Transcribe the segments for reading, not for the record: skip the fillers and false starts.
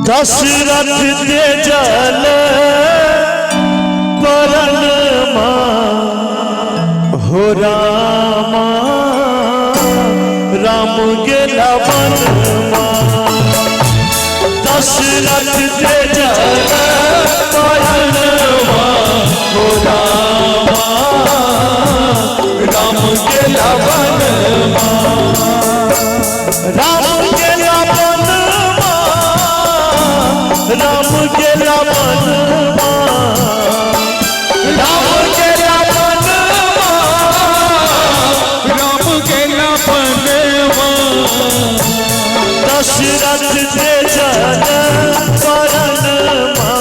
दशरथ ते जल परनमा हो रामा राम गेला वनमा। दशरथ ते जल परनमा हो रामा राम गेला वनमा। राम गेला वनमा राम गेला वनमा राम गेला वनमा राम गेला वनमा। दशरथ ते जल परनमा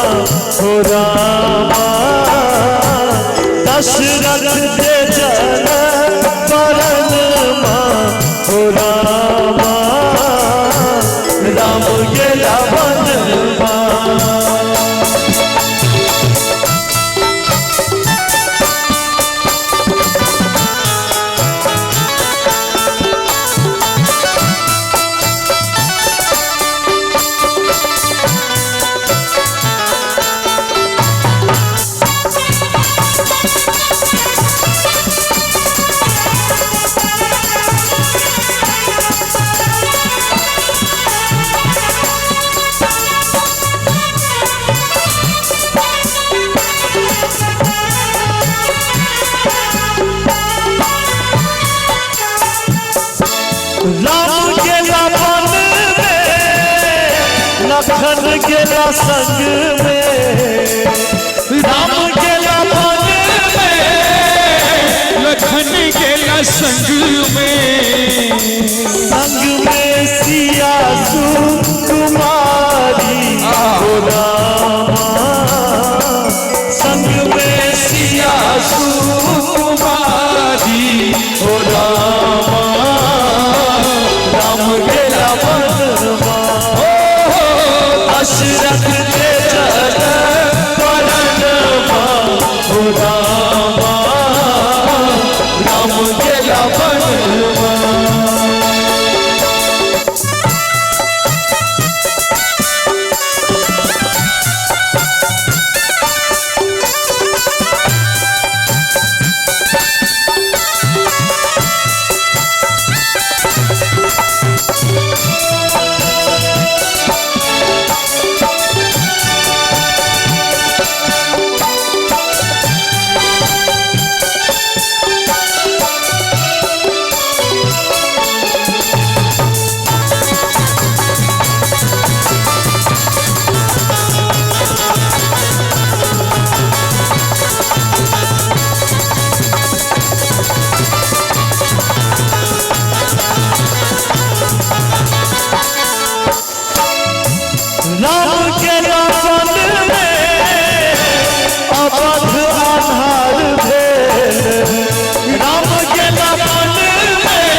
हो रामा। दशरथ ते जल परनमा हो रामा राम गेला वनमा। राम गेला वन में लखन गेला संग में। राम गेला वन में लखन गेला संग में। संग में सिया सुकुमारी हो रामा। संग में सिया सुकुमारी हो रामा राम गेला वनमा। दशरथ ते जल परनमा हो रामा राम गेला वनमा। राम गेला वन में अवध आधार भेल। राम गेला वन में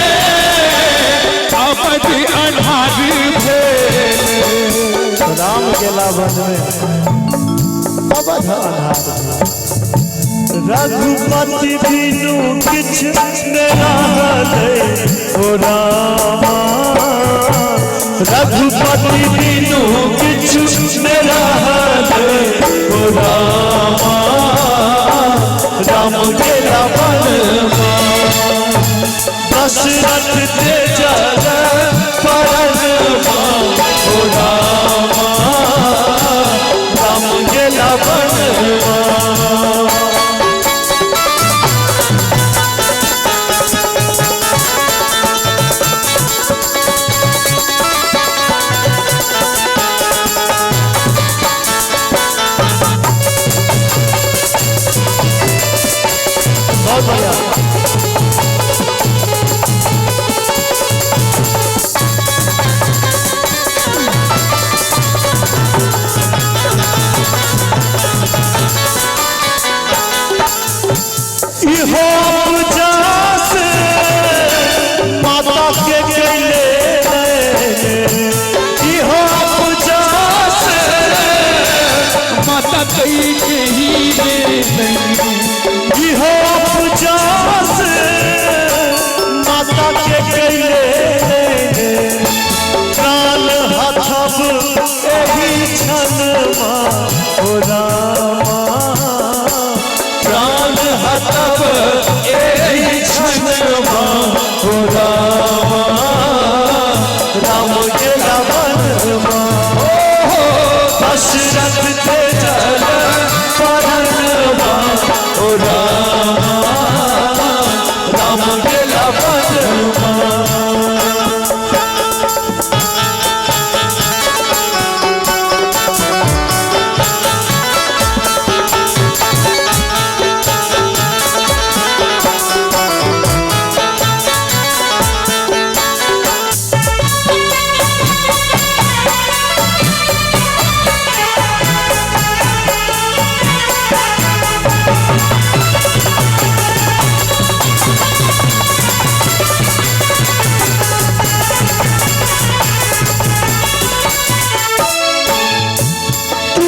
अवध अन्हार भेल। राम गेला वन में अवध आधार भेल। रघुपति बिनु किछ न रहलै हो रामा। रघुपति बिनु किछ न रहलै हो रामा राम गेला वनमा। दशरथ ते जल परनमा हो रामा राम गेला वनमा। મનમાં ઓ રામા પ્રાણ હતવ એ ક્ષણમાં ઓ રામા રામ ગેલા વનમાં દશરથ તે જલ પરણમાં ઓ રામા રામ ગેલા વનમાં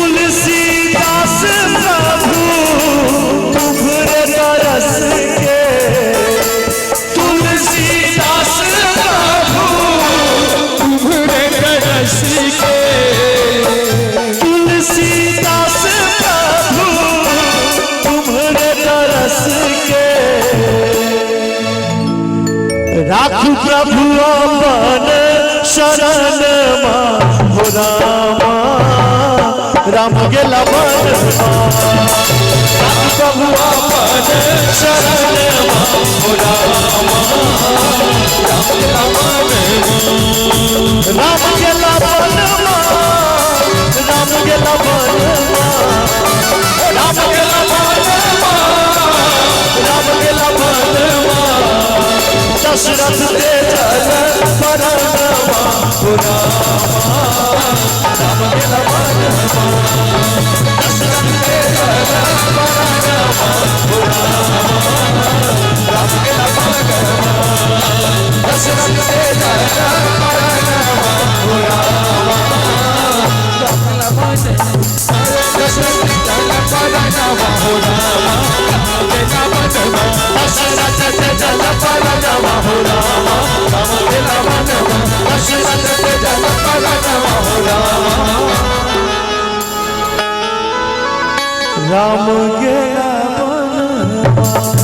तुलसीदास प्रभु तुम्हरे तरस के तुलसीदास प्रभु तुम्हारे तरस के तुलसीदास प्रभु तुम्हरे तरस के राखू प्रभु अपन शरण हो रामा राम गेला वनमा प्रभु अपन शरण हो रामा राम गेला वनमा राम गेला वनमा राम गेला वनमा राम गेला वनमा राम गेला वनमा दशरथ ते जल परनमा हो रामा राम गेला वनमा दशरथ ते जल परनमा हो रामा राम गेला वनमा दशरथ ते जल परनमा हो रामा राम गेला वनमा दशरथ ते जल परनमा हो रामा राम गेला वनमा दशरथ ते जल परनमा हो रामा राम गेला वनमा दशरथ ते जल परनमा हो रामा राम गेला वनमा।